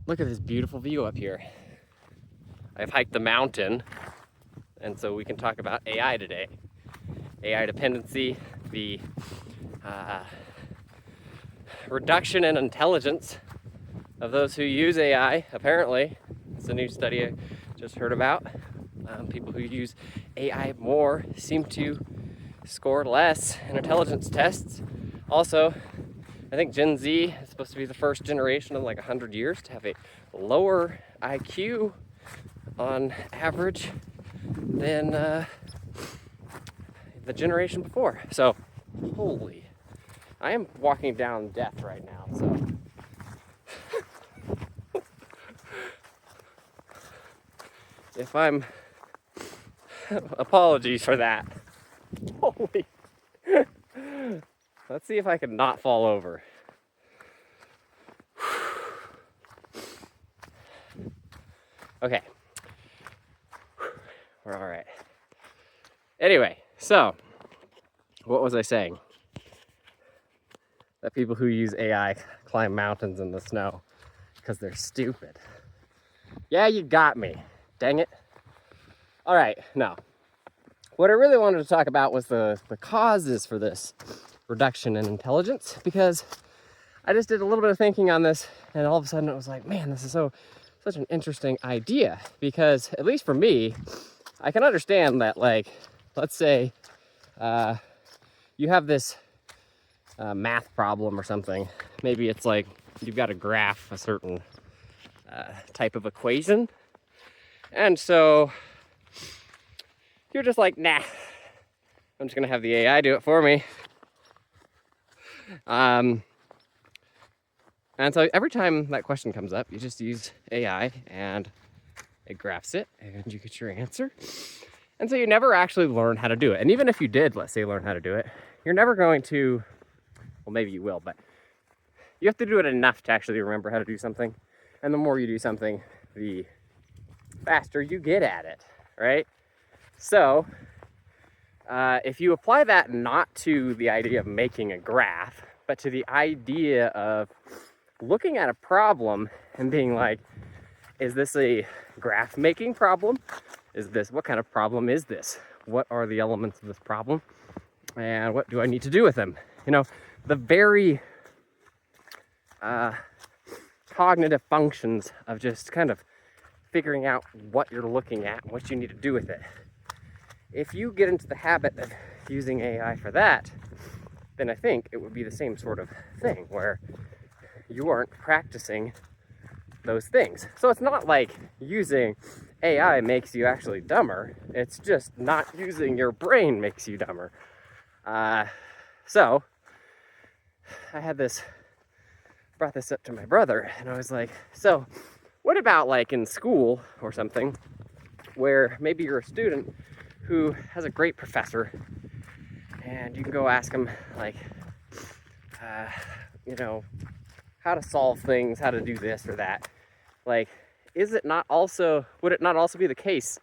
Look at this beautiful view up here. I've hiked the mountain, and so we can talk about AI today. AI dependency, the reduction in intelligence of those who use AI, apparently. It's a new study I just heard about. People who use AI more seem to score less in intelligence tests. Also, I think Gen Z is supposed to be the first generation in like 100 years to have a lower IQ on average than the generation before. So, holy, I am walking down death right now, so. If I'm, apologies for that. Holy. Let's see if I can not fall over. Okay. We're all right. Anyway, so what was I saying? That people who use AI climb mountains in the snow because they're stupid. Yeah, you got me. Dang it. All right, no. What I really wanted to talk about was the causes for this reduction in intelligence, because I just did a little bit of thinking on this, and all of a sudden it was like, man, this is such an interesting idea. Because at least for me, I can understand that, like, let's say you have this math problem or something. Maybe it's like you've got to graph a certain type of equation, and so you're just like, nah, I'm just gonna have the AI do it for me. And so every time that question comes up, you just use AI and it graphs it and you get your answer. And so you never actually learn how to do it. And even if you did, let's say, learn how to do it, you're never going to, well, maybe you will, but you have to do it enough to actually remember how to do something. And the more you do something, the faster you get at it, right? So if you apply that not to the idea of making a graph, but to the idea of looking at a problem and being like, is this a graph making problem? What kind of problem is this? What are the elements of this problem? And what do I need to do with them? You know, the very cognitive functions of just kind of figuring out what you're looking at and what you need to do with it. If you get into the habit of using AI for that, then I think it would be the same sort of thing where you aren't practicing those things. So it's not like using AI makes you actually dumber. It's just not using your brain makes you dumber. So I brought this up to my brother, and I was like, so what about like in school or something where maybe you're a student who has a great professor and you can go ask him like, you know, how to solve things, how to do this or that. Like, would it not also be the case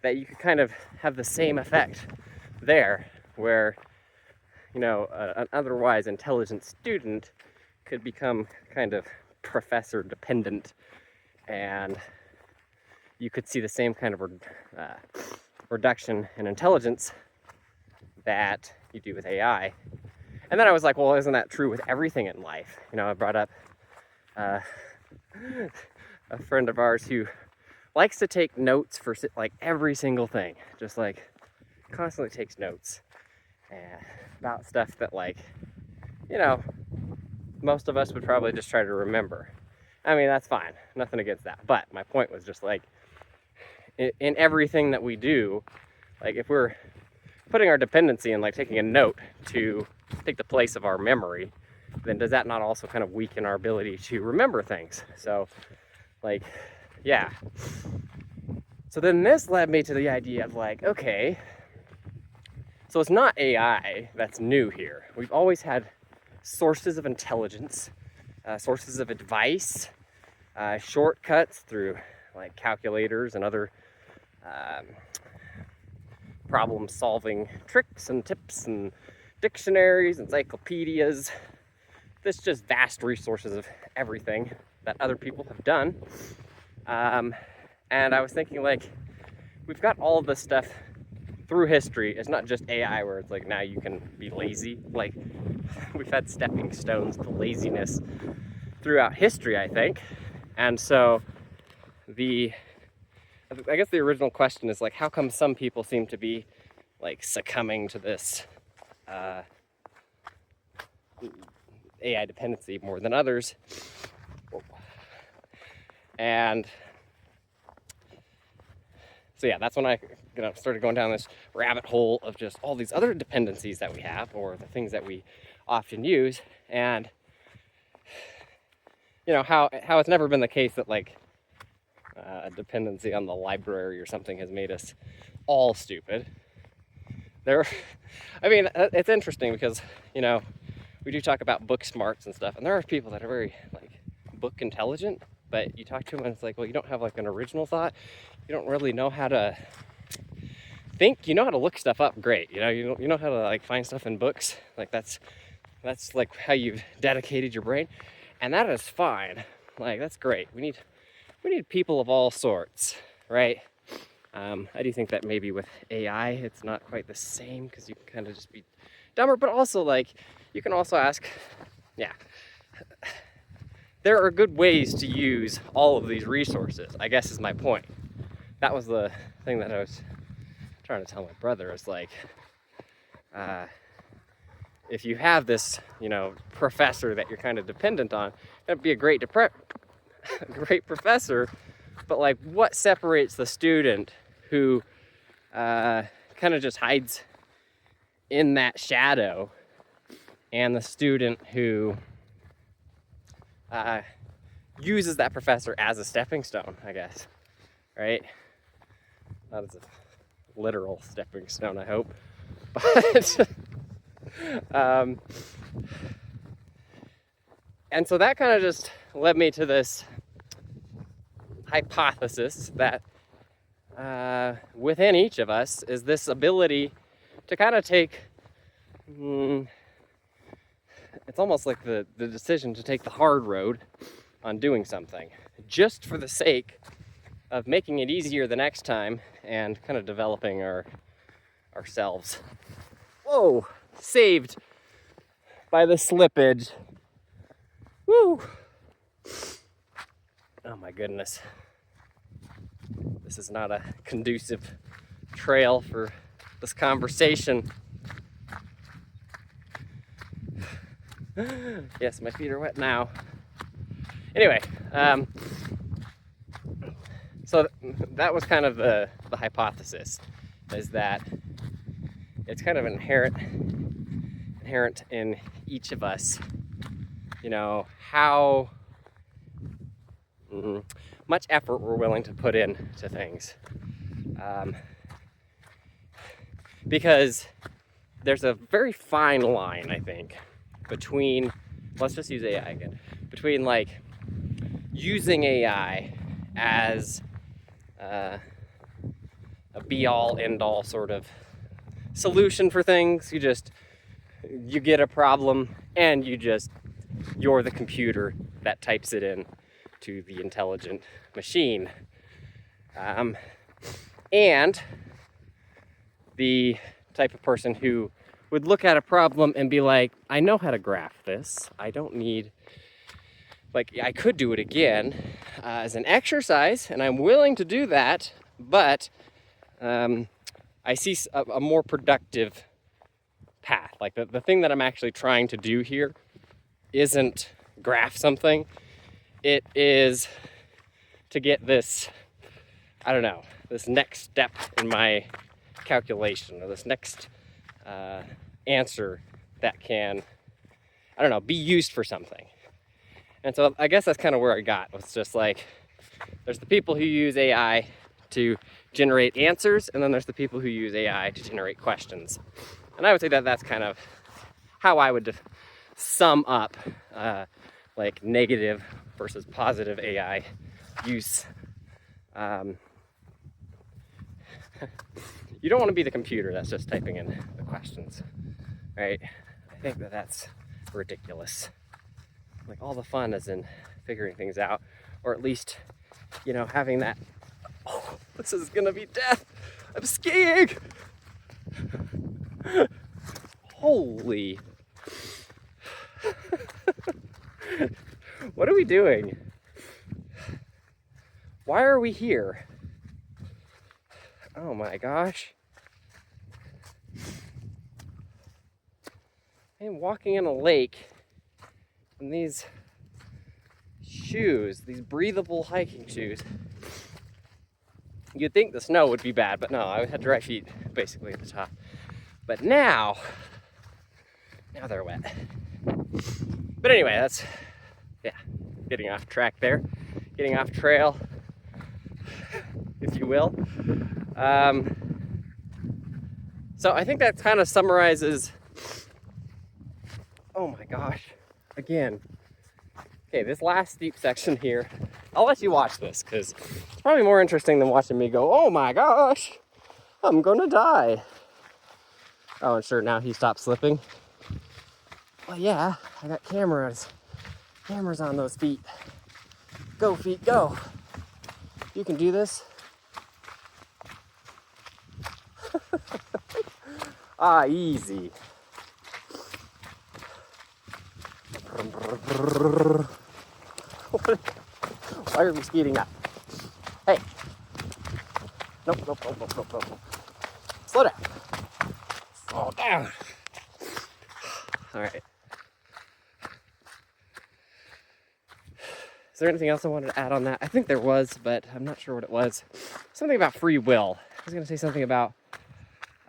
that you could kind of have the same effect there, where, you know, an otherwise intelligent student could become kind of professor dependent, and you could see the same kind of reduction in intelligence that you do with AI. And then I was like, well, isn't that true with everything in life? You know, I brought up a friend of ours who likes to take notes for like every single thing, just like constantly takes notes about stuff that, like, you know, most of us would probably just try to remember. I mean, that's fine, nothing against that. But my point was just like, in everything that we do, like if we're putting our dependency and like taking a note to take the place of our memory, then does that not also kind of weaken our ability to remember things? So, like, yeah. So then this led me to the idea of like, okay, so it's not AI that's new here. We've always had sources of intelligence, sources of advice, shortcuts through like calculators and other problem-solving tricks and tips and dictionaries, encyclopedias. There's just vast resources of everything. that other people have done. And I was thinking, like, we've got all of this stuff through history. It's not just AI where it's like now you can be lazy. Like, we've had stepping stones to laziness throughout history, I think. And so I guess the original question is like, how come some people seem to be like succumbing to this AI dependency more than others? And so yeah, that's when I started going down this rabbit hole of just all these other dependencies that we have, or the things that we often use, and how it's never been the case that like a dependency on the library or something has made us all stupid. It's interesting because we do talk about book smarts and stuff, and there are people that are very like book intelligent, but you talk to them and it's like, well, you don't have like an original thought. You don't really know how to think. You know how to look stuff up, great. You know how to like find stuff in books. Like that's like how you've dedicated your brain, and that is fine. Like that's great. We need people of all sorts, right? I do think that maybe with AI, it's not quite the same because you can kind of just be dumber, but also like you can also ask, there are good ways to use all of these resources, I guess is my point. That was the thing that I was trying to tell my brother, is like, if you have this, professor that you're kind of dependent on, that'd be a great great professor, but like what separates the student who kind of just hides in that shadow and the student who uses that professor as a stepping stone, I guess, right? Not as a literal stepping stone, I hope, but and so that kind of just led me to this hypothesis that within each of us is this ability to kind of take, it's almost like the decision to take the hard road on doing something just for the sake of making it easier the next time and kind of developing ourselves. Whoa, saved by the slippage. Woo! Oh my goodness. This is not a conducive trail for this conversation. Yes, my feet are wet now. Anyway, so that was kind of the hypothesis, is that it's kind of inherent in each of us, how much effort we're willing to put into things. Because there's a very fine line, I think, between, let's just use AI again, between like using AI as a be-all, end-all sort of solution for things. You get a problem and you're the computer that types it in to the intelligent machine. And the type of person who would look at a problem and be like, I know how to graph this. I don't need, like, I could do it again as an exercise, and I'm willing to do that, but I see a more productive path. Like the thing that I'm actually trying to do here isn't graph something. It is to get this, this next step in my calculation, or this next answer that can, be used for something. And so I guess that's kind of where I got. It's just like, there's the people who use AI to generate answers, and then there's the people who use AI to generate questions. And I would say that that's kind of how I would sum up like negative versus positive AI use. You don't want to be the computer that's just typing in the questions, right? I think that's ridiculous. Like, all the fun is in figuring things out, or at least, you know, having that, oh, this is gonna be death. I'm skiing. Holy. What are we doing? Why are we here? Oh my gosh. I'm walking in a lake in these shoes, these breathable hiking shoes. You'd think the snow would be bad, but no, I had dry feet basically at the top. But now they're wet. But anyway, that's, yeah, getting off track there, getting off trail, if you will. So I think that kind of summarizes, oh my gosh, again. Okay, this last steep section here, I'll let you watch this because it's probably more interesting than watching me go, oh my gosh, I'm gonna die. Oh, and sure, now he stopped slipping. Well, yeah, I got cameras on those feet. Go, feet, go. You can do this. Ah, easy. Why are we speeding up? Hey. Nope. Slow down. Slow down. All right. Is there anything else I wanted to add on that? I think there was, but I'm not sure what it was. Something about free will. I was going to say something about,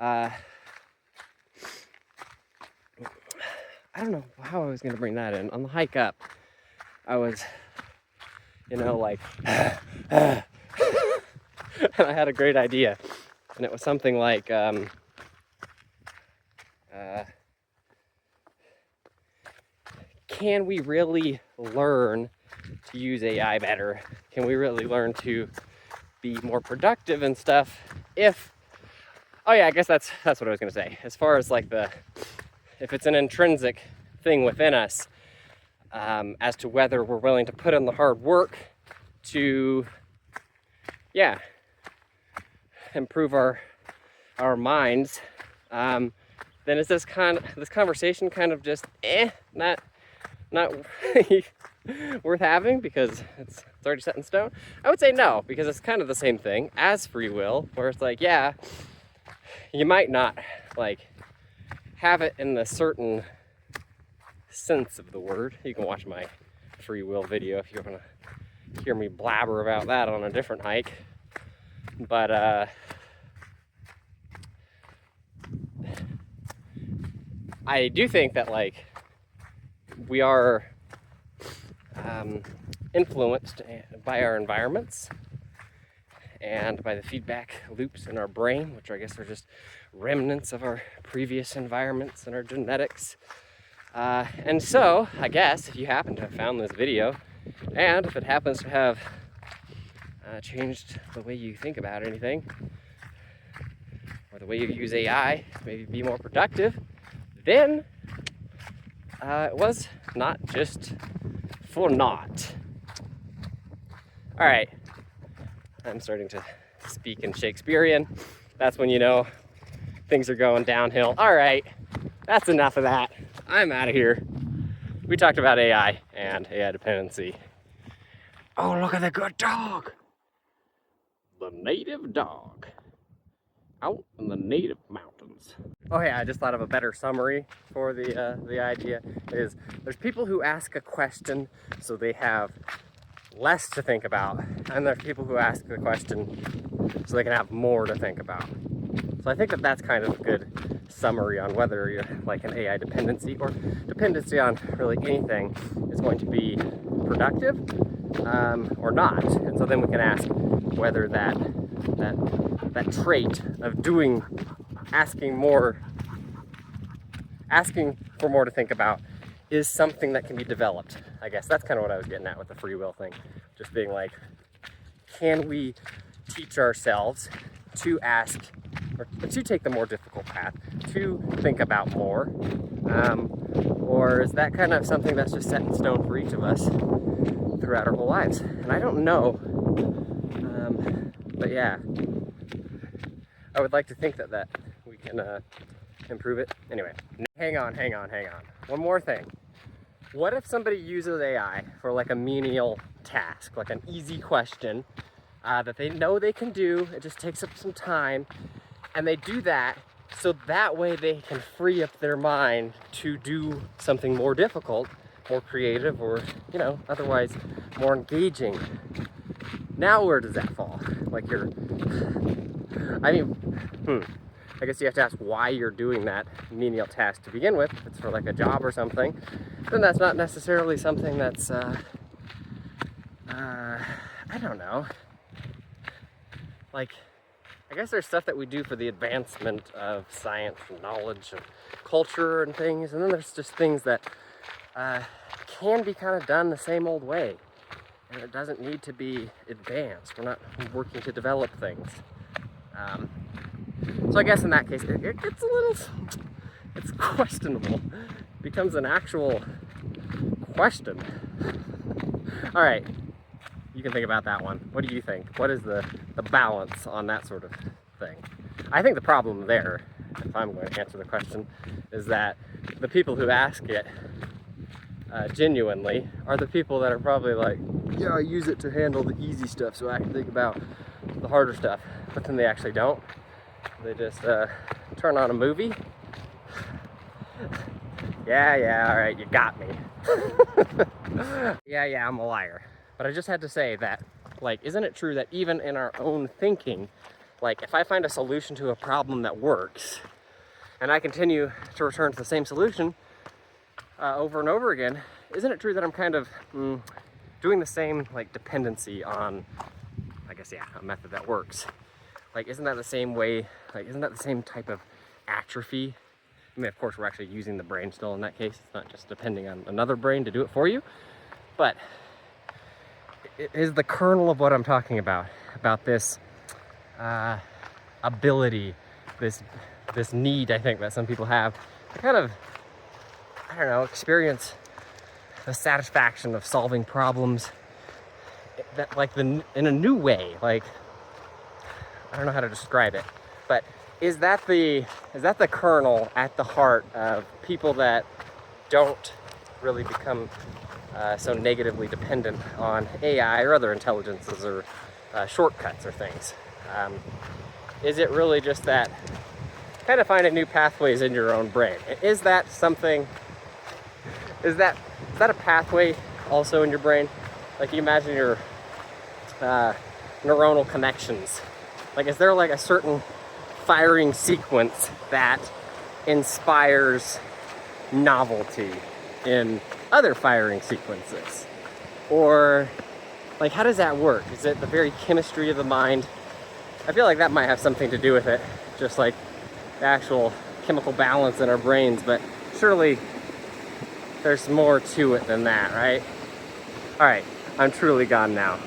I don't know how I was going to bring that in. On the hike up, I was, you know, like, and I had a great idea. And it was something like, can we really learn to use AI better? Can we really learn to be more productive and stuff if, oh yeah, I guess that's what I was going to say. As far as like if it's an intrinsic thing within us, as to whether we're willing to put in the hard work to, yeah, improve our minds, then is this conversation kind of just not worth having because it's already set in stone? I would say no, because it's kind of the same thing as free will, where it's like, yeah, you might not like have it in the certain sense of the word. You can watch my free will video if you want to hear me blabber about that on a different hike. But I do think that like we are influenced by our environments and by the feedback loops in our brain, which I guess are just remnants of our previous environments and our genetics. And so, I guess, if you happen to have found this video, and if it happens to have changed the way you think about anything, or the way you use AI to maybe be more productive, then it was not just for naught. All right, I'm starting to speak in Shakespearean. That's when you know things are going downhill. All right, that's enough of that. I'm out of here. We talked about AI and AI dependency. Oh, look at the good dog. The native dog. Out in the native mountains. Oh yeah, I just thought of a better summary for the idea. Is there's people who ask a question so they have less to think about, and there's people who ask the question so they can have more to think about. So I think that that's kind of a good summary on whether you're like an AI dependency or dependency on really anything is going to be productive or not. And so then we can ask whether that trait of asking for more to think about is something that can be developed. I guess that's kind of what I was getting at with the free will thing. Just being like, can we teach ourselves to ask, or to take the more difficult path, to think about more? Or is that kind of something that's just set in stone for each of us? throughout our whole lives. And I don't know, but yeah, I would like to think that we can improve it. Anyway, hang on. One more thing. What if somebody uses AI for like a menial task, like an easy question that they know they can do, it just takes up some time, and they do that so that way they can free up their mind to do something more difficult, more creative, or, you know, otherwise more engaging. Now where does that fall? Like I guess you have to ask why you're doing that menial task to begin with. If it's for like a job or something, then that's not necessarily something that's, I don't know. Like, I guess there's stuff that we do for the advancement of science and knowledge and culture and things, and then there's just things that can be kind of done the same old way, and it doesn't need to be advanced. We're not working to develop things. So I guess in that case, it's a little, it's questionable. It becomes an actual question. All right, you can think about that one. What do you think? What is the balance on that sort of thing? I think the problem there, if I'm going to answer the question, is that the people who ask it genuinely are the people that are probably like, yeah, I use it to handle the easy stuff so I can think about the harder stuff, but then they actually don't. They just turn on a movie. Yeah, all right, you got me. Yeah, I'm a liar. But I just had to say that, like, isn't it true that even in our own thinking, like, if I find a solution to a problem that works, and I continue to return to the same solution over and over again, isn't it true that I'm kind of doing the same, like, dependency on, I guess, yeah, a method that works? Like, isn't that the same way, like, isn't that the same type of atrophy? I mean, of course, we're actually using the brain still in that case. It's not just depending on another brain to do it for you. But it is the kernel of what I'm talking about this ability, this need, I think, that some people have to kind of, I don't know, experience the satisfaction of solving problems that, like, in a new way. Like, I don't know how to describe it, but is that the kernel at the heart of people that don't really become so negatively dependent on AI or other intelligences or shortcuts or things? Is it really just that kind of finding new pathways in your own brain? Is that something, is that a pathway also in your brain? Like, you imagine your neuronal connections. Like, is there like a certain firing sequence that inspires novelty in other firing sequences? Or, like, how does that work? Is it the very chemistry of the mind? I feel like that might have something to do with it, just like the actual chemical balance in our brains, but surely there's more to it than that, right? All right, I'm truly gone now.